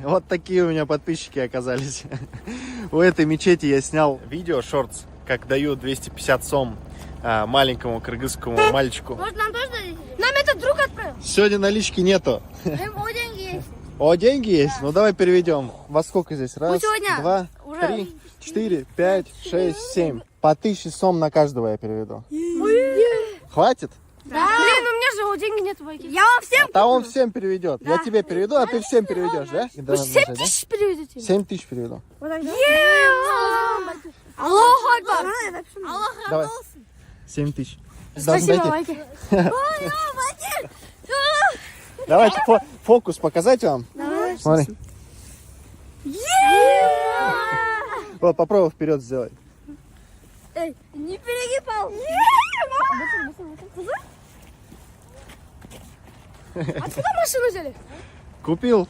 Вот такие у меня подписчики оказались. У этой мечети я снял видео, шортс, как даю 250 сом маленькому кыргызскому мальчику. Может, нам тоже дадите? Нам этот друг отправил. Сегодня налички нету. О, деньги есть. О, деньги есть? Ну давай переведем. Во сколько здесь? Раз, сегодня два, уже 3, 4, 5, 6, 7. По 1000 сом на каждого я переведу. Хватит? Да. Блин, у меня же о, деньги нет в байке. Я вам всем... Да он всем переведет. Я тебе переведу, а ты всем переведешь, да? Вы 7 тысяч переведете? 7 тысяч переведу. Аллаху акбар. Давай. 7 тысяч. Спасибо, Вайки. Давайте фокус показать вам. Смотри. Вот, попробуй вперед сделать. Эй, не перегибал. Откуда машину взяли? Купил.